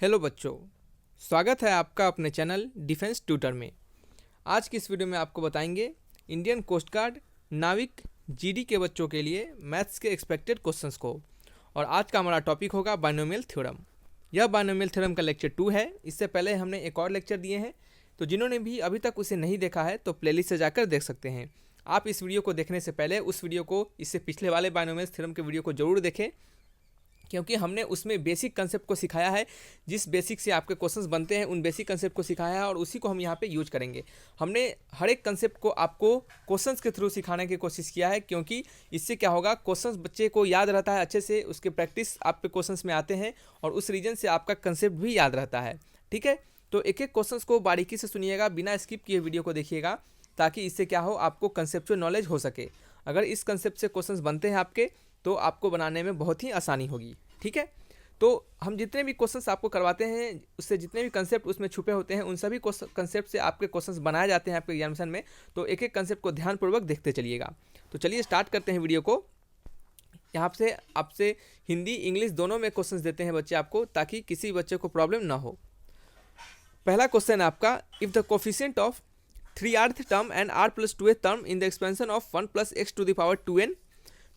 Hello बच्चों, स्वागत है आपका अपने चैनल डिफेंस ट्यूटर में। आज की इस वीडियो में आपको बताएंगे इंडियन कोस्ट गार्ड नाविक जीडी के बच्चों के लिए मैथ्स के एक्सपेक्टेड क्वेश्चंस को। और आज का हमारा टॉपिक होगा बाइनोमियल थ्योरम। यह बाइनोमियल थ्योरम का लेक्चर 2 है। इससे पहले हमने एक और लेक्चर दिए हैं, तो जिन्होंने भी अभी तक उसे नहीं देखा है तो प्लेलिस्ट से जाकर देख सकते हैं। आप इस वीडियो को देखने से पहले उस वीडियो को, इससे पिछले वाले बाइनोमियल थ्योरम के वीडियो को जरूर देखें, क्योंकि हमने उसमें बेसिक कंसेप्ट को सिखाया है। जिस बेसिक से आपके क्वेश्चंस बनते हैं उन बेसिक कंसेप्ट को सिखाया है और उसी को हम यहाँ पे यूज करेंगे। हमने हर एक कंसेप्ट को आपको क्वेश्चंस के थ्रू सिखाने की कोशिश किया है, क्योंकि इससे क्या होगा, क्वेश्चंस बच्चे को याद रहता है अच्छे से, उसके प्रैक्टिस आपके क्वेश्चंस में आते हैं और उस रीजन से आपका कंसेप्ट भी याद रहता है। ठीक है, तो एक एक क्वेश्चंस को बारीकी से सुनिएगा, बिना स्किप किए वीडियो को देखिएगा, ताकि इससे क्या हो, आपको कंसेप्चुअल नॉलेज हो सके। अगर इस कंसेप्ट से क्वेश्चंस बनते हैं आपके, तो आपको बनाने में बहुत ही आसानी होगी। ठीक है, तो हम जितने भी क्वेश्चंस आपको करवाते हैं, उससे जितने भी कंसेप्ट उसमें छुपे होते हैं, उन सभी कंसेप्ट से आपके क्वेश्चंस बनाए जाते हैं आपके एग्जामिनेशन में। तो एक एक कंसेप्ट को ध्यानपूर्वक देखते चलिएगा। तो चलिए स्टार्ट करते हैं वीडियो को। यहाँ से आपसे हिंदी इंग्लिश दोनों में क्वेश्चंस देते हैं बच्चे आपको, ताकि किसी बच्चे को प्रॉब्लम ना हो। पहला क्वेश्चन है आपका, if the coefficient of 3rth term and r+2th term in the expansion of 1 + x⁴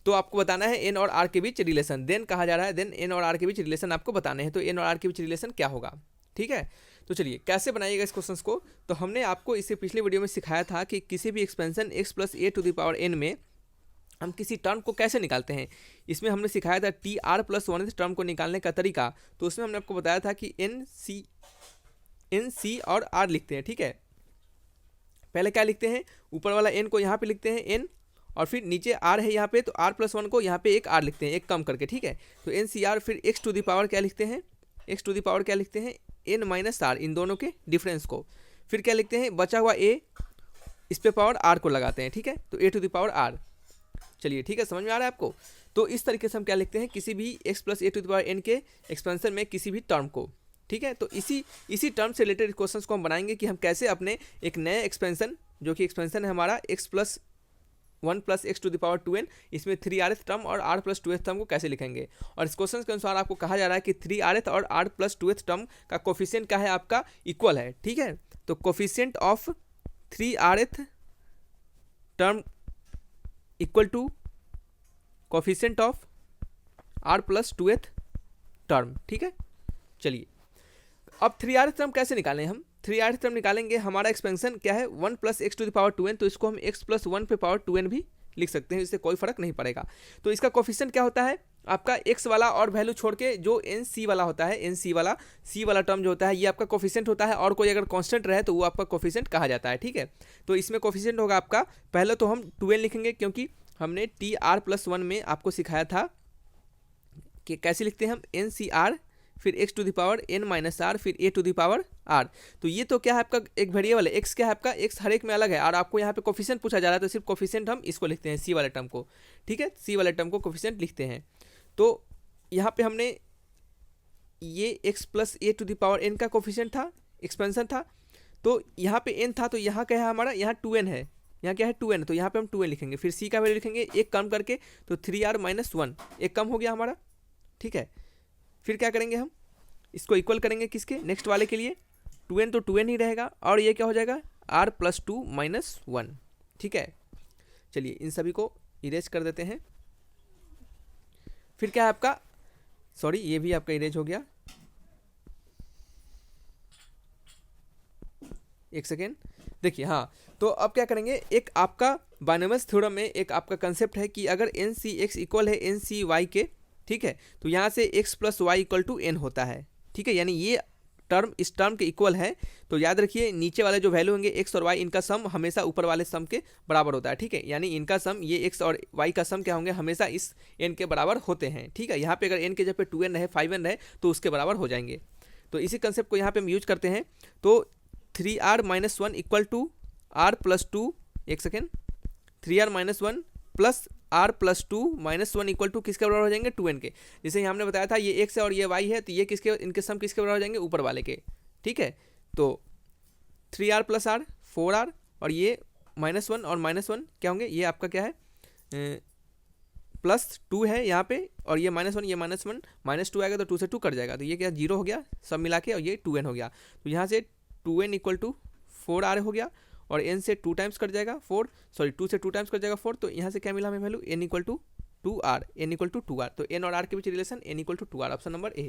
तो आपको बताना है एन और आर के बीच रिलेशन। देन कहा जा रहा है, देन एन और आर के बीच रिलेशन आपको बताने हैं। तो एन और आर के बीच रिलेशन क्या होगा। ठीक है, तो चलिए कैसे बनाइएगा इस क्वेश्चंस को। तो हमने आपको इससे पिछले वीडियो में सिखाया था कि किसी भी एक्सपेंशन x + a⁴n में हम किसी टर्म को कैसे निकालते हैं। इसमें हमने सिखाया था tr+1th टर्म को निकालने का तरीका। तो उसमें हमने आपको बताया था कि एन सी और आर लिखते हैं। ठीक है, पहले क्या लिखते हैं, ऊपर वाला एन को यहाँ पे लिखते हैं एन, और फिर नीचे आर है यहाँ पे, तो r+1 को यहाँ पे एक आर लिखते हैं, एक कम करके। ठीक है, तो एन सी आर, फिर x⁴ क्या लिखते हैं, x⁴ क्या लिखते हैं, n - r, इन दोनों के डिफरेंस को। फिर क्या लिखते हैं, बचा हुआ a, इस पे पावर r को लगाते हैं। ठीक है, तो a⁴r। चलिए ठीक है, समझ में आ रहा है आपको। तो इस तरीके से हम क्या लिखते हैं, किसी भी x + a⁴n के एक्सपेंशन में किसी भी टर्म को। ठीक है, तो इसी टर्म से रिलेटेड क्वेश्चंस को हम बनाएंगे कि हम कैसे अपने एक नए एक्सपेंशन, जो कि एक्सपेंशन है हमारा x+1 + x⁴n, इसमें 3rth टर्म और r+2th टर्म को कैसे लिखेंगे। और इस क्वेश्चन के अनुसार आपको कहा जा रहा है कि 3rth और r+2th टर्म का कोफिशिएंट क्या है, आपका इक्वल है। ठीक है, तो coefficient of 3rth term equal to coefficient of r+2th term. ठीक है, चलिए अब 3rth टर्म कैसे निकालें हम। 3rth टर्म निकालेंगे, हमारा एक्सपेंशन क्या है, 1 + x⁴n, तो इसको हम x+1 पे पावर 2n भी लिख सकते हैं, इससे कोई फर्क नहीं पड़ेगा। तो इसका कोफिशिएंट क्या होता है, आपका x वाला और वैल्यू छोड़ के जो एन सी वाला होता है, सी वाला टर्म जो होता है, ये आपका कोफिशिएंट होता है। और कोई अगर कांस्टेंट रहे तो वो आपका कोफिशिएंट कहा जाता है। ठीक है, तो इसमें कोफिशिएंट होगा आपका, पहले तो हम 2n लिखेंगे, क्योंकि हमने tr+1 में आपको सिखाया था कि कैसे लिखते हैं हम, एन सी आर, फिर x⁴n - r, फिर a⁴r। तो ये तो क्या है आपका एक वेरिएबल है, x क्या है आपका, x हर एक में अलग है, और आपको यहाँ पे कोफिशिएंट पूछा जा रहा है, तो सिर्फ कोफिशिएंट हम इसको लिखते हैं, सी वाले टर्म को। ठीक है, सी वाले टर्म को कोफिशिएंट लिखते हैं। तो यहाँ पे हमने ये x + a⁴n का कोफिशिएंट था, एक्सपेंशन था। तो यहाँ पे n था, तो यहाँ क्या है हमारा, यहाँ 2n है, यहाँ क्या है 2n, तो यहाँ पे हम 2n लिखेंगे। फिर c का वैल्यू लिखेंगे एक कम करके, तो 3r - 1, एक कम हो गया हमारा। ठीक है, फिर क्या करेंगे, हम इसको इक्वल करेंगे किसके, नेक्स्ट वाले के लिए, 2n तो 2n ही रहेगा, और ये क्या हो जाएगा, r+2 - 1। ठीक है, चलिए इन सभी को इरेज कर देते हैं। फिर क्या है आपका, सॉरी ये भी आपका इरेज हो गया, एक सेकेंड, देखिए। हाँ, तो अब क्या करेंगे, एक आपका बाइनोमियल थ्योरम में एक आपका कंसेप्ट है कि अगर एन सी एक्स इक्वल है एन सी वाई के, ठीक है, तो यहाँ से x + y = n होता है। ठीक है, यानी ये टर्म इस टर्म के इक्वल है। तो याद रखिए, नीचे वाले जो वैल्यू होंगे x और y, इनका सम हमेशा ऊपर वाले सम के बराबर होता है। ठीक है, यानी इनका सम, ये x और y का सम क्या होंगे, हमेशा इस n के बराबर होते हैं। ठीक है, यहाँ पे अगर n के जगह पे 2n रहे, 5n रहे, तो उसके बराबर हो जाएंगे। तो इसी कंसेप्ट को यहाँ पे हम यूज करते हैं। तो 3r - 1 = r+2, एक सेकेंड, 3r - 1 + r+2 - 1 = किसके बराबर हो जाएंगे, 2n के। जैसे हमने बताया था ये x है और ये y है, तो ये किसके, इनके सम किसके बराबर हो जाएंगे, ऊपर वाले के। ठीक है, तो 3r + r 4r, और ये -1 और -1 क्या होंगे, ये आपका क्या है, प्लस 2 है यहाँ पे, और ये -1, ये -1, -2 आएगा तो 2 से 2 कट जाएगा, तो ये क्या 0 हो गया सब मिला के, और ये 2n हो गया। तो यहाँ से 2n इक्वल टू 4r हो गया, और n से 2 टाइम्स कट जाएगा 4, सॉरी 2 से 2 टाइम्स कट जाएगा 4, तो यहाँ से क्या मिला हमें value n equal to 2r, n equal to 2r। तो n और r के बीच relation n equal to 2r, option number A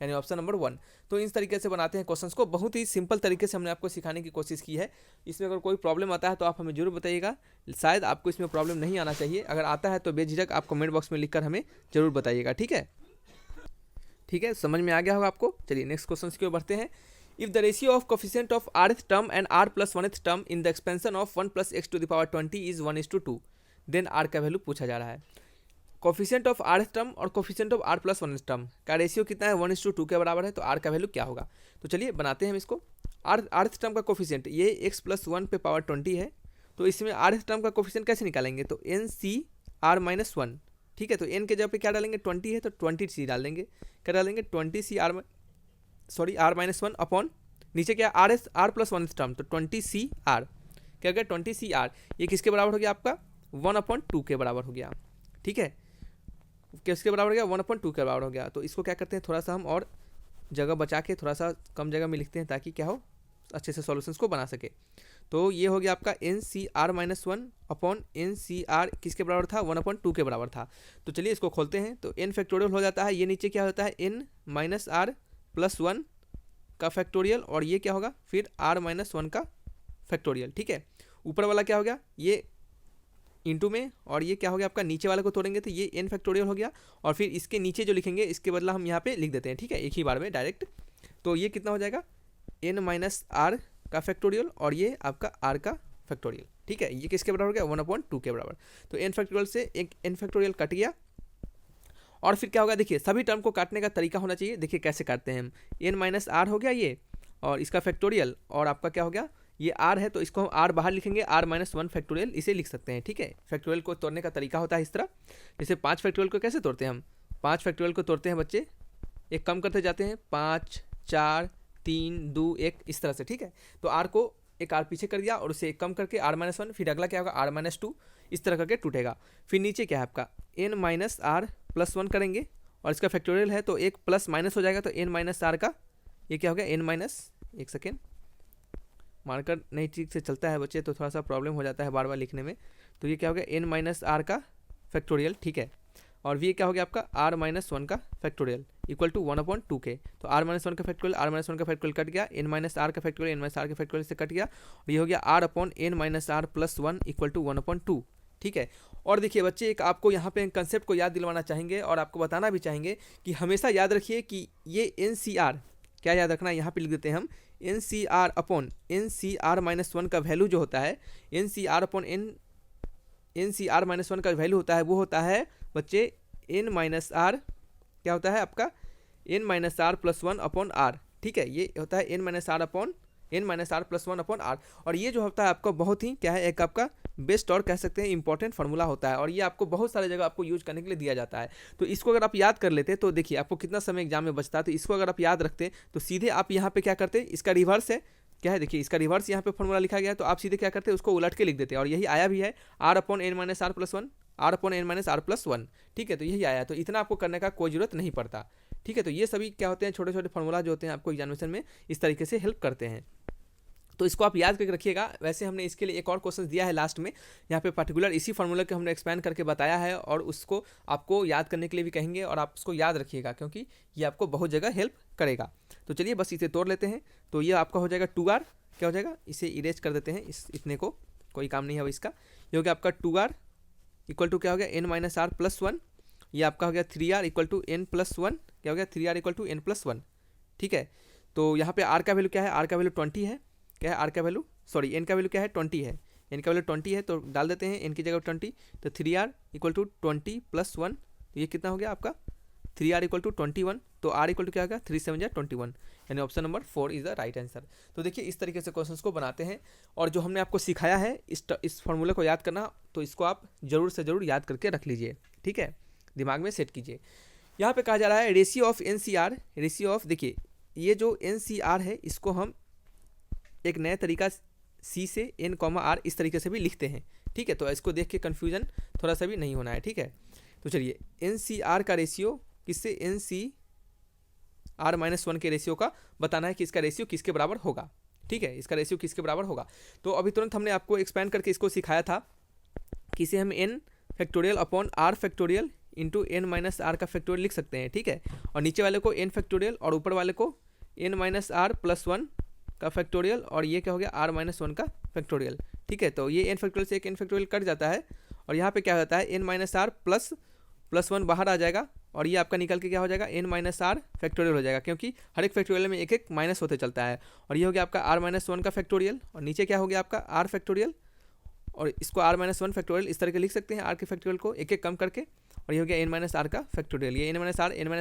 यानी ऑप्शन नंबर 1। तो इस तरीके से बनाते हैं क्वेश्चंस को, बहुत ही सिंपल तरीके से हमने आपको सिखाने की कोशिश की है। इसमें अगर कोई प्रॉब्लम आता है तो आप हमें जरूर बताइएगा, शायद आपको इसमें प्रॉब्लम नहीं आना चाहिए, अगर आता है तो बेझिझक आप कमेंट बॉक्स में लिखकर हमें जरूर बताइएगा। ठीक है, ठीक है, समझ में आ गया होगा आपको। चलिए नेक्स्ट क्वेश्चन की ओर बढ़ते हैं। If the ratio of coefficient of rth term and r plus 1th term in the expansion of 1 plus x to the power 20 is 1:2, then r का वैल्यू पूछा जा रहा है। कोफिशिएंट ऑफ rth टर्म और coefficient of r plus 1th term का ratio कितना है, 1:2 के बराबर है, तो r का वैल्यू क्या होगा। तो चलिए बनाते हैं हम इसको। rth टर्म का कोफिशिएंट ये x प्लस 1 पे पावर 20 है, तो इसमें rth टर्म का कोफिशिएंट कैसे निकालेंगे, तो NCr-1, ठीक है। तो n के जगह पे क्या डालेंगे, 20 है तो 20c डाल देंगे, क्या डालेंगे 20cr-1 अपॉन नीचे क्या r प्लस 1th टर्म, तो 20cr क्या हो गया 20cr, ये किसके बराबर हो गया आपका 1/2 के बराबर हो गया। ठीक है, किसके बराबर हो गया 1/2 के बराबर हो गया। तो इसको क्या करते हैं, थोड़ा सा हम और जगह बचा के थोड़ा सा कम जगह में लिखते हैं ताकि क्या हो अच्छे से सॉल्यूशंस को बना सके। तो ये हो गया आपका NCr-1 अपॉन NCr किसके बराबर था 1/2 के बराबर था। तो चलिए इसको खोलते हैं, तो n फैक्टोरियल हो जाता है, ये नीचे क्या होता है n माइनस r प्लस 1 का फैक्टोरियल, और ये क्या होगा फिर r-1 का फैक्टोरियल। ठीक है, ऊपर वाला क्या हो गया ये इंटू में, और ये क्या हो गया आपका नीचे वाले को तोड़ेंगे तो ये n फैक्टोरियल हो गया, और फिर इसके नीचे जो लिखेंगे इसके बदला हम यहाँ पे लिख देते हैं। ठीक है, एक ही बार में डायरेक्ट। तो ये कितना हो जाएगा n माइनस r का फैक्टोरियल, और ये आपका r का फैक्टोरियल। ठीक है, ये किसके बराबर हो गया 1/2 के बराबर। तो n फैक्टोरियल से एक n फैक्टोरियल कट गया, और फिर क्या होगा देखिए सभी टर्म को काटने का तरीका होना चाहिए। देखिए कैसे काटते हैं हम, n माइनस r हो गया ये, और इसका फैक्टोरियल, और आपका क्या हो गया ये r है तो इसको हम r बाहर लिखेंगे, r-1 फैक्टोरियल इसे लिख सकते हैं। ठीक है, फैक्टोरियल को तोड़ने का तरीका होता है इस तरह, जैसे 5 फैक्टोरियल को कैसे तोड़ते हैं हम, 5 फैक्टोरियल को तोड़ते हैं बच्चे, एक कम करते जाते हैं 5 4 3 2 1 इस तरह से। ठीक है, तो r को एक r पीछे कर दिया और उसे एक कम करके r-1, फिर अगला क्या होगा r-2, इस तरह करके टूटेगा। फिर नीचे क्या है आपका n माइनस r प्लस 1 करेंगे, और इसका फैक्टोरियल है तो एक प्लस माइनस हो जाएगा, तो n माइनस r का ये क्या हो गया n माइनस, एक सेकेंड मार्कर नहीं ठीक से चलता है बच्चे तो थोड़ा सा प्रॉब्लम हो जाता है बार बार लिखने में। तो ये क्या हो गया n माइनस r का फैक्टोरियल। ठीक है, और ये क्या हो गया आपका r-1 का फैक्टोरियल इक्वल टू 1/2 के। तो r-1 का फैक्टोरियल r-1 का फैक्टोरियल कट गया, n माइनस r का फैक्टोरियल n माइनस r के फैक्टोरियल से कट गया, और ये हो गया r upon n minus r plus 1 equal to 1/2। ठीक है, और देखिए बच्चे एक आपको यहाँ पे कंसेप्ट को याद दिलवाना चाहेंगे और आपको बताना भी चाहेंगे कि हमेशा याद रखिए कि ये NCr क्या याद रखना है, यहाँ पे लिख देते हैं हम NCr अपॉन NCr-1 का वैल्यू जो होता है, NCr अपॉन NCr-1 का वैल्यू होता है वो होता है बच्चे n माइनस r क्या होता है आपका n minus r plus 1 upon r। ठीक है, ये होता है n minus r upon n minus r plus 1 upon r, और ये जो होता है आपका बहुत ही क्या है एक आपका बेस्ट और कह सकते हैं इंपॉर्टेंट फार्मूला होता है, और ये आपको बहुत सारे जगह आपको यूज करने के लिए दिया जाता है। तो इसको अगर आप याद कर लेते तो देखिए आपको कितना समय एग्जाम में बचता है। तो इसको अगर आप याद रखते तो सीधे आप यहाँ पे क्या करते, इसका रिवर्स है क्या है, देखिए इसका रिवर्स यहाँ पे फॉर्मूला लिखा गया है, तो आप सीधे क्या करते उसको उलट के लिख देते, और यही आया भी है r upon n minus r plus 1, r upon n minus r plus 1। ठीक है, तो यही आया, तो इतना आपको करने का कोई जरूरत नहीं पड़ता। ठीक है, तो ये सभी क्या होते हैं छोटे छोटे फार्मूला जो होते हैं आपको एग्जामिनेशन में इस तरीके से हेल्प करते हैं, तो इसको आप याद करके रखिएगा। वैसे हमने इसके लिए एक और क्वेश्चन दिया है लास्ट में, यहाँ पे पर्टिकुलर इसी फार्मूला को हमने एक्सपैंड करके बताया है, और उसको आपको याद करने के लिए भी कहेंगे, और आप उसको याद रखिएगा क्योंकि ये आपको बहुत जगह हेल्प करेगा। तो चलिए बस इसे तोड़ लेते हैं, तो ये आपका हो जाएगा 2r, क्या हो जाएगा इसे इरेज कर देते हैं, इस इतने को कोई काम नहीं है इसका। ये हो गया आपका 2r इक्वल टू क्या हो गया n माइनस r प्लस 1, ये आपका हो गया 3r equal to n plus 1, क्या हो गया 3r equal to n plus 1। ठीक है, तो यहाँ पे r का वैल्यू क्या है, r का वैल्यू 20 है, क्या है r का वैल्यू सॉरी n का वैल्यू क्या है 20 है, n का वैल्यू 20 है, तो डाल देते हैं n की जगह 20, तो 3r इक्वल टू 20 प्लस 1, तो ये कितना हो गया आपका 3r इक्वल टू 21, तो r इक्वल टू क्या होगा 3 7 21, यानी option number 4 is the right answer. तो देखिए इस तरीके से क्वेश्चंस को बनाते हैं, और जो हमने आपको सिखाया है इस फॉर्मूले को याद करना, तो इसको आप जरूर से ज़रूर याद करके रख लीजिए। ठीक है, दिमाग में सेट कीजिए। यहाँ पे कहा जा रहा है ratio of NCr, ratio of, देखिए ये जो NCr है इसको हम एक नया तरीका C से n, r इस तरीके से भी लिखते हैं। ठीक है, तो इसको देख के कन्फ्यूजन थोड़ा सा भी नहीं होना है। ठीक है, तो चलिए एन सी आर का रेशियो किससे, N C R minus one के रेशियो का बताना है कि इसका रेशियो किसके बराबर होगा। ठीक है, इसका रेशियो किसके बराबर होगा। तो अभी तुरंत हमने आपको एक्सपेंड करके इसको सिखाया था कि इसे हम N factorial upon R factorial into N minus R का फैक्टोरियल लिख सकते हैं। ठीक है, और नीचे वाले को एन फैक्टोरियल और ऊपर वाले को N minus R plus one का फैक्टोरियल, और ये क्या हो गया आर माइनस वन का फैक्टोरियल। ठीक है, तो ये एन फैक्टोरियल से एक एन फैक्टोरियल कट जाता है और यहाँ पे क्या होता है N minus R plus one बाहर आ जाएगा और ये आपका निकल के क्या हो जाएगा एन माइनस आर फैक्टोरियल हो जाएगा, क्योंकि हर एक फैक्टोरियल में एक एक माइनस होते चलता है। और ये हो गया आपका आर माइनस वन का फैक्टोरियल और नीचे क्या हो गया आपका आर फैक्टोरियल, और इसको आर माइनस वन फैक्टोरियल इस तरह के लिख सकते हैं आर के फैक्टोरियल को एक एक कम करके। और ये हो गया एन माइनस आर का फैक्टोरियल, ये एन माइनस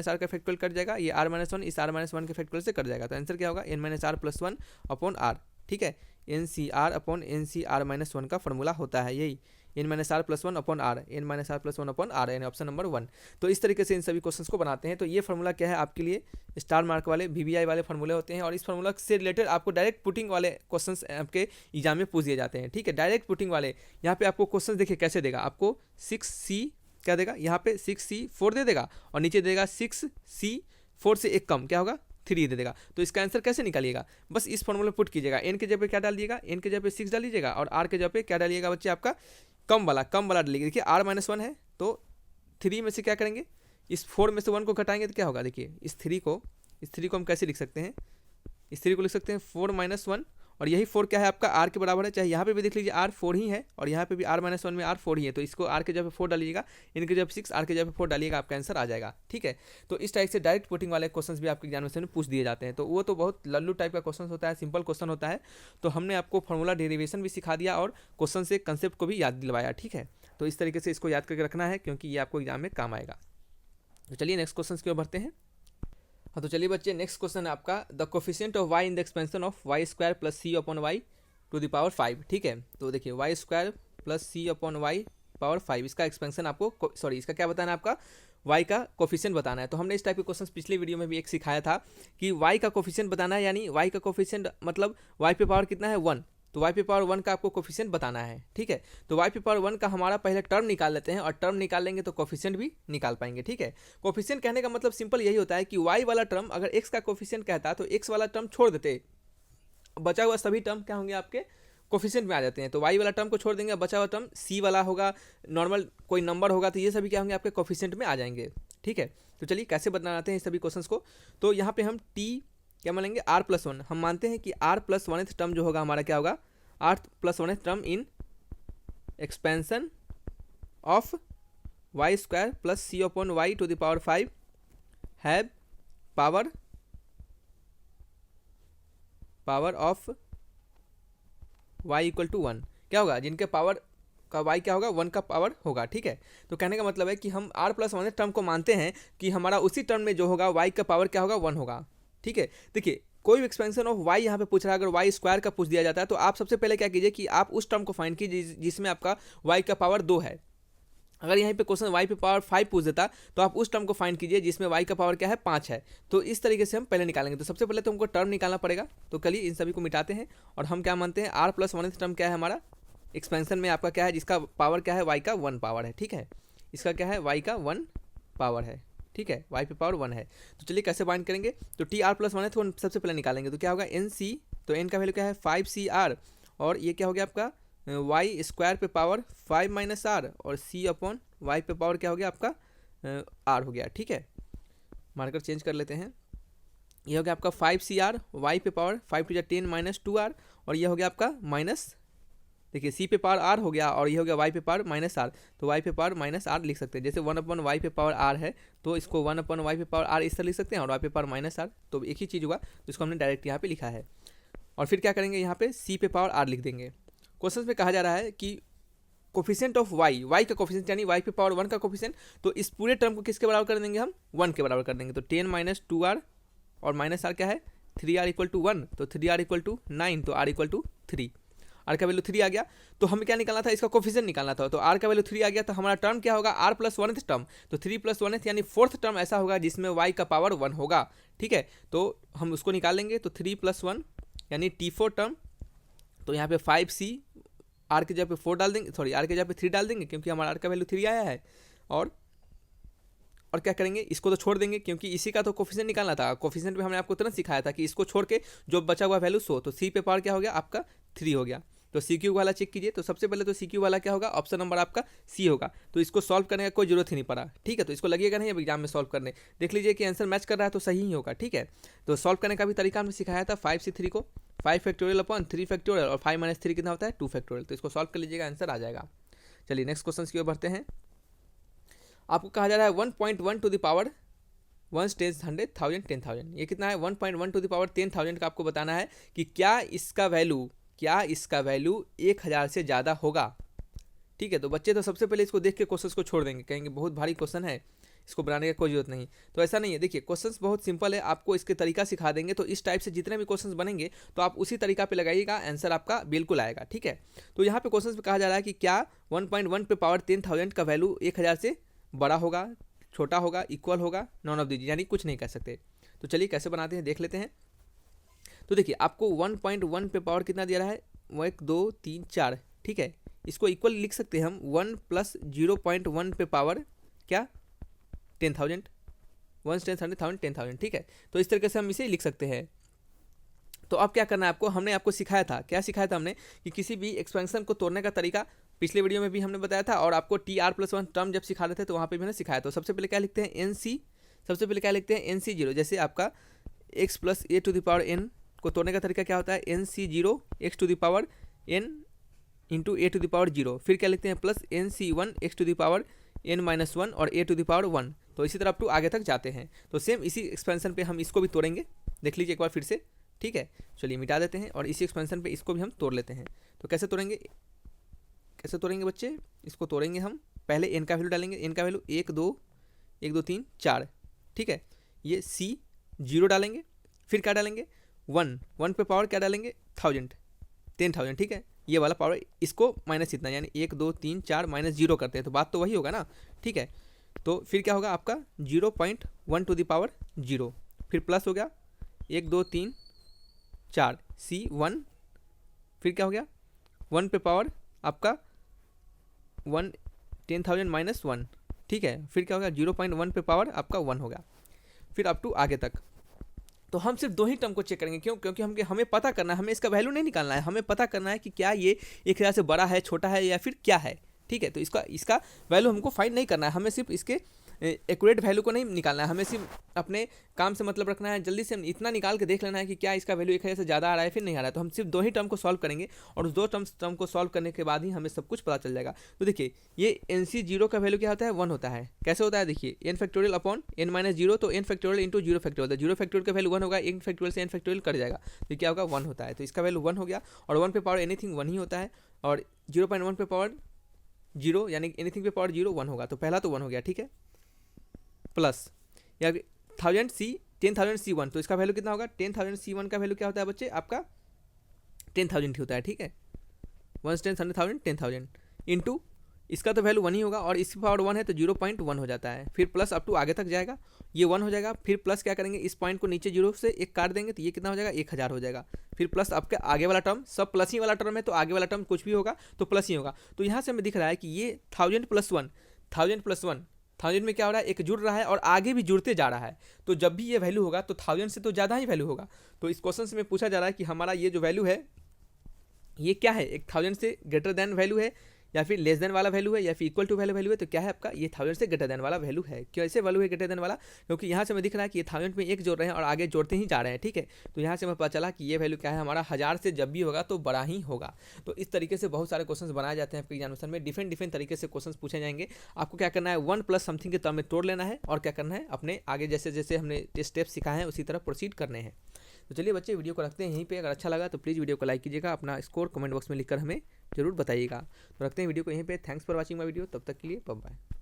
आर का फैक्टोरियल कट जाएगा, ये आर माइनस वन इस आर माइनस वन के फैक्टोरियल से कट जाएगा। तो आंसर क्या होगा N minus R plus one upon R. ठीक है, N C R upon N C R minus one का फॉर्मूला होता है यही, N minus R plus one upon R, N minus R plus one upon are, यानी option number 1। तो इस तरीके से इन सभी क्वेश्चंस को बनाते हैं। तो ये फार्मूला क्या है आपके लिए स्टार मार्क वाले VBI वाले फार्मूले होते हैं और इस फार्मूला से रिलेटेड आपको डायरेक्ट पुटिंग वाले क्वेश्चंस आपके एग्जाम में पूछ दिए जाते हैं। ठीक है, डायरेक्ट पुटिंग वाले यहाँ पे आपको क्वेश्चन देखिए कैसे देगा, आपको 6C क्या देगा, यहाँ पे 6C4 दे देगा और नीचे देगा 6C4 से एक कम क्या होगा 3 दे देगा। तो इसका आंसर कैसे निकालिएगा, बस इस फॉर्मूला पुट कीजिएगा, एन के जगह पे क्या डाल दिएगा, एन के जगह पे 6 डाल दीजिएगा और आर के जगह पे क्या डालिएगा बच्चे आपका कम वाला डालिएगा। देखिए आर माइनस वन है तो 3 में से क्या करेंगे, इस 4 में से 1 को घटाएंगे तो क्या होगा, देखिए इस 3 को हम कैसे लिख सकते हैं, इस 3 को लिख सकते हैं 4 माइनस वन, और यही 4 क्या है आपका आर के बराबर है, चाहे यहाँ पे भी देख लीजिए आर 4 ही है और यहाँ पे भी आर माइनस वन में आर 4 ही है। तो इसको आर के जगह पे 4 डालिएगा, इनके जगह पे 6, आर के जगह पे 4 डालिएगा, आपका आंसर आ जाएगा। ठीक है, तो इस टाइप से डायरेक्ट पुटिंग वाले क्वेश्चंस भी आपके एग्जामिनेशन में पूछ दिए जाते हैं। तो वो तो बहुत लल्लू टाइप का क्वेश्चन होता है, सिंपल क्वेश्चन होता है। तो हमने आपको फॉर्मूला डेरिवेशन भी सिखा दिया और क्वेश्चन से कंसेप्ट को भी याद दिलवाया। ठीक है, तो इस तरीके से इसको याद करके रखना है क्योंकि ये आपको एग्जाम में काम आएगा। तो चलिए नेक्स्ट क्वेश्चन की ओर बढ़ते हैं। हाँ, तो चलिए बच्चे नेक्स्ट क्वेश्चन है आपका the coefficient of Y in the expansion of Y square plus C upon Y to the power 5। ठीक है, तो देखिए Y square plus C upon Y power 5 इसका एक्सपेंशन आपको इसका क्या बताना है, आपका y का कोफिशिएंट बताना है। तो हमने इस टाइप के क्वेश्चन पिछले वीडियो में भी एक सिखाया था कि y का कोफिशिएंट बताना है, यानी y का कोफिशिएंट मतलब y पे पावर कितना है 1, तो y पे पावर 1 का आपको कोफिशिएंट बताना है। ठीक है, तो y पे पावर 1 का हमारा पहले टर्म निकाल लेते हैं और टर्म निकाल लेंगे तो कोफिशिएंट भी निकाल पाएंगे। ठीक है, कोफिशिएंट कहने का मतलब सिंपल यही होता है कि y वाला टर्म अगर x का कोफिशिएंट कहता है तो x वाला टर्म छोड़ देते, बचा हुआ सभी टर्म क्या होंगे आपके कोफिशिएंट में आ जाते हैं। तो y वाला टर्म को छोड़ देंगे, बचा हुआ टर्म c वाला होगा, नॉर्मल कोई नंबर होगा, तो ये सभी क्या होंगे आपके कोफिशिएंट में आ जाएंगे। ठीक है, तो चलिए कैसे बनाते हैं इस सभी क्वेश्चंस को। तो यहाँ पे हम t क्या मानेंगे r प्लस वन, हम मानते हैं कि r प्लस वन टर्म जो होगा हमारा क्या होगा r plus one term in expansion of Y square plus C upon Y to the power 5 have power of y equal to 1 क्या होगा, जिनके पावर का y क्या होगा 1 का पावर होगा। ठीक है, तो कहने का मतलब है कि हम r प्लस वन टर्म को मानते हैं कि हमारा उसी टर्म में जो होगा y का पावर क्या होगा 1 होगा। ठीक है, देखिए कोई भी एक्सपेंशन ऑफ y यहाँ पे पूछ रहा है, अगर y स्क्वायर का पूछ दिया जाता है तो आप सबसे पहले क्या कीजिए कि आप उस टर्म को फाइंड कीजिए जिसमें आपका y का पावर 2 है। अगर यहाँ पे क्वेश्चन y पे पावर 5 पूछ देता तो आप उस टर्म को फाइंड कीजिए जिसमें y का पावर क्या है 5 है। तो इस तरीके से हम पहले निकालेंगे। तो सबसे पहले तो हमको टर्म निकालना पड़ेगा, तो चलिए इन सभी को मिटाते हैं और हम क्या मानते हैं r प्लस वन टर्म क्या है हमारा एक्सपेंशन में आपका क्या है, जिसका पावर क्या है y का 1 पावर है। ठीक है, इसका क्या है y का 1 पावर है। ठीक है, y पे पावर 1 है। तो चलिए कैसे बाइंड करेंगे, तो टी आर प्लस वन है तो सबसे पहले निकालेंगे। तो क्या होगा एन सी, तो एन का वैल्यू क्या है 5CR और ये क्या हो गया आपका वाई स्क्वायर पे पावर 5 माइनस आर और सी अपॉन वाई पे पावर क्या हो गया आपका आर हो गया। ठीक है, मार्कर चेंज कर लेते हैं, ये हो गया आपका 5CR वाई पे पावर 5 टू 10 माइनस 2R और ये हो गया आपका माइनस, देखिए सी पे पावर आर हो गया और ये हो गया वाई पे पावर माइनस आर, तो वाई पे पावर माइनस आर लिख सकते हैं। जैसे 1 अपॉन वाई पे पावर आर है तो इसको 1 अपॉन वाई पे पावर आर इस तरह लिख सकते हैं और वाई पे पावर माइनस आर, तो एक ही चीज़ हुआ, तो इसको हमने डायरेक्ट यहाँ पे लिखा है। और फिर क्या करेंगे, यहाँ पे सी पे पावर आर लिख देंगे। क्वेश्चन में कहा जा रहा है कि कोफिशिएंट ऑफ वाई का कोफिशिएंट यानी वाई पे पावर 1 का कोफिशिएंट, तो इस पूरे टर्म को किसके बराबर कर देंगे हम 1 के बराबर कर देंगे। तो 10 माइनस 2R और माइनस आर क्या है 3R इक्वल टू 1, तो 3R इक्वल टू 9, तो R इक्वल टू 3, आर का वैल्यू 3 आ गया। तो हमें क्या निकालना था, इसका कोफिशिएंट निकालना था, तो आर का वैल्यू 3 आ गया। तो हमारा टर्म क्या होगा आर प्लस वन टर्म, तो 3 प्लस वन यानी फोर्थ टर्म ऐसा होगा जिसमें वाई का पावर 1 होगा। ठीक है, तो हम उसको निकालेंगे, तो 3 प्लस वन यानी T4 टर्म, तो यहाँ पे 5C आर के जगह पे 4 डाल देंगे, सॉरी आर के जगह पे 3 डाल देंगे क्योंकि हमारा आर का वैल्यू 3 आया है, और और क्या करेंगे, इसको तो छोड़ देंगे क्योंकि इसी का तो कोफिशिएंट निकालना था। कोफिशिएंट पे हमने आपको तुरंत सिखाया था कि इसको छोड़ के जो बचा हुआ वैल्यू 100, तो सी पे पावर क्या हो गया आपका 3 हो गया। तो सी क्यू वाला चेक कीजिए। तो सबसे पहले तो सी क्यू वाला क्या होगा, ऑप्शन नंबर आपका सी होगा। तो इसको सॉल्व करने का कोई जरूरत ही नहीं पड़ा, ठीक है। तो इसको लगेगा नहीं अब एग्जाम में सॉल्व करने, देख लीजिए कि आंसर मैच कर रहा है तो सही ही होगा, ठीक है। तो सॉल्व करने का भी तरीका हमने सिखाया था। 5c3 को 5 फैक्टोरियल अपॉन 3 फैक्टोरियल और 5 - 3 कितना होता है 2 फैक्टोरियल। तो इसको सॉल्व कर लीजिएगा, आंसर आ जाएगा। चलिए नेक्स्ट क्वेश्चन की ओर बढ़ते हैं। आपको कहा जा रहा है 1.1 टू द पावर 1 10 100 1000 10,000। ये कितना है 1.1 टू द पावर 10,000 का आपको बताना है कि क्या इसका वैल्यू 1000 से ज़्यादा होगा, ठीक है। तो बच्चे तो सबसे पहले इसको देख के क्वेश्चन को छोड़ देंगे, कहेंगे बहुत भारी क्वेश्चन है, इसको बनाने का कोई जरूरत नहीं। तो ऐसा नहीं है, देखिए क्वेश्चंस बहुत सिंपल है, आपको इसके तरीका सिखा देंगे। तो इस टाइप से जितने भी क्वेश्चंस बनेंगे तो आप उसी तरीका पे लगाइएगा, आंसर आपका बिल्कुल आएगा, ठीक है। तो यहाँ पे क्वेश्चंस में कहा जा रहा है कि क्या 1.1 पे पावर 10,000 का वैल्यू 1000 से बड़ा होगा, छोटा होगा, इक्वल होगा, नॉन ऑफ दीजिए, यानी कुछ नहीं कह सकते। तो चलिए कैसे बनाते हैं देख लेते हैं। तो देखिए आपको 1.1 पे पावर कितना दिया रहा है 1 2 3 4, ठीक है। इसको इक्वल लिख सकते हैं हम 1 + 0.1 पे पावर क्या 10,000, 1 10 100 10,000, ठीक है। तो इस तरीके से हम इसे लिख सकते हैं। तो अब क्या करना है आपको, हमने आपको सिखाया था, क्या सिखाया था हमने कि किसी भी एक्सपेंशन को तोड़ने का तरीका पिछले वीडियो में भी हमने बताया था, और आपको TR+1 टर्म जब सिखा रहे थे तो वहाँ पे भी मैंने सिखाया। तो सबसे पहले क्या लिखते हैं NC, सबसे पहले क्या लिखते हैं NC0। जैसे आपका x + a to the power n को तोड़ने का तरीका क्या होता है NC0 x to the power n इंटू a टू द पावर 0। फिर क्या लिखते हैं plus NC1 x to the power n - 1 और a टू द पावर 1। तो इसी तरह अप टू आगे तक जाते हैं। तो सेम इसी एक्सपेंशन पे हम इसको भी तोड़ेंगे, देख लीजिए एक बार फिर से, ठीक है। चलिए मिटा देते हैं और इसी एक्सपेंशन पे इसको भी हम तोड़ लेते हैं। तो कैसे तोड़ेंगे, कैसे तोड़ेंगे बच्चे, इसको तोड़ेंगे हम, पहले n का वैल्यू डालेंगे, n का वैल्यू 1 2 3 4, ठीक है। ये C 0 डालेंगे, फिर क्या डालेंगे 1 पे पावर क्या डालेंगे 10,000, ठीक है। ये वाला पावर इसको माइनस इतना, यानी 1 2 3 4 -0 करते हैं तो बात तो वही होगा ना, ठीक है। तो फिर क्या होगा आपका 0.1 टू द पावर 0, फिर प्लस हो गया 1 2 3 4 C1, फिर क्या हो गया 1 पे पावर आपका 10,000 - 1, ठीक है। फिर क्या होगा 0.1 पे पावर आपका 1 हो गया, फिर अप टू आगे तक। तो हम सिर्फ 2 ही टर्म को चेक करेंगे, क्यों, क्योंकि हमें पता करना है, हमें इसका वैल्यू नहीं निकालना है, हमें पता करना है कि क्या ये 1000 से बड़ा है, छोटा है या फिर क्या है, ठीक है। तो इसका वैल्यू हमको फाइंड नहीं करना है, हमें सिर्फ इसके एक्यूरेट वैल्यू को नहीं निकालना है, हमें सिर्फ अपने काम से मतलब रखना है। जल्दी से इतना निकाल के देख लेना है कि क्या इसका वैल्यू 1000 से ज़्यादा आ रहा है फिर नहीं आ रहा है। तो हम सिर्फ 2 ही टर्म को सॉल्व करेंगे और उस 2 टर्म को सॉल्व करने के बाद ही हमें सब कुछ पता चल जाएगा। तो देखिए ये NC0 का वैल्यू क्या होता है 1 होता है। कैसे होता है देखिए n फैक्टोरियल अपॉन n - 0, तो n factorial into 0 factorial, 0 factorial का वैल्यू 1 होगा, n फैक्टोरियल से n फैक्टोरियल कट जाएगा तो क्या होगा 1 होता है। तो इसका वैल्यू 1 हो गया, और 1 पे पावर एनीथिंग 1 ही होता है, और 0.1 पे पावर 0 यानी एनीथिंग पे पावर 0 1 होगा। तो पहला तो 1 हो गया, ठीक है। प्लस या 10,000 C1, तो इसका वैल्यू कितना होगा 10,000 C1 का वैल्यू क्या होता है बच्चे आपका 10,000 होता है, ठीक है। 1 10 100,000 10,000 इंटू इसका तो वैल्यू 1 ही होगा, और इसकी पावर 1 है तो 0.1 हो जाता है। फिर प्लस अप टू आगे तक जाएगा, ये 1 हो जाएगा, फिर प्लस क्या करेंगे इस पॉइंट को नीचे 0 से 1 काट देंगे तो ये कितना हो जाएगा 1000 हो जाएगा। फिर प्लस आपके आगे वाला टर्म सब प्लस ही वाला टर्म है, तो आगे वाला टर्म कुछ भी होगा तो प्लस ही होगा। तो यहाँ से हमें दिख रहा है कि ये 1000 + 1 1000 में क्या हो रहा है एक जुड़ रहा है और आगे भी जुड़ते जा रहा है। तो जब भी ये वैल्यू होगा तो 1000 से तो ज़्यादा ही वैल्यू होगा। तो इस क्वेश्चन से में पूछा जा रहा है कि हमारा ये जो वैल्यू है ये क्या है, एक 1000 से ग्रेटर देन वैल्यू है या फिर लेस देन वाला वैल्यू है या फिर इक्वल टू वैल्यू है। तो क्या है आपका ये 1000 से ग्रेटर देन वाला वैल्यू है। कैसे वैल्यू है ग्रेटर देन वाला, क्योंकि यहाँ से हमें दिख रहा है कि ये 1000 में 1 जोड़ रहे हैं और आगे जोड़ते ही जा रहे हैं, ठीक है। तो यहाँ से हमें पता चला कि ये वैल्यू क्या है हमारा 1000 से जब भी होगा तो बड़ा ही होगा। तो इस तरीके से बहुत सारे क्वेश्चन बनाए जाते हैं आपके एग्जामिनेशन में, डिफरेंट तरीके से क्वेश्चन पूछे जाएंगे। आपको क्या करना है 1 + समथिंग के टर्म में तोड़ लेना है और क्या करना है अपने आगे जैसे जैसे हमने स्टेप सिखाए हैं उसी तरह प्रोसीड करने हैं। तो चलिए बच्चे वीडियो को रखते हैं यहीं पे। अगर अच्छा लगा तो प्लीज़ वीडियो को लाइक कीजिएगा, अपना स्कोर कमेंट बॉक्स में लिखकर हमें जरूर बताइएगा। तो रखते हैं वीडियो को यहीं पे। Thanks for watching my video, तब तक के लिए बाय बाय।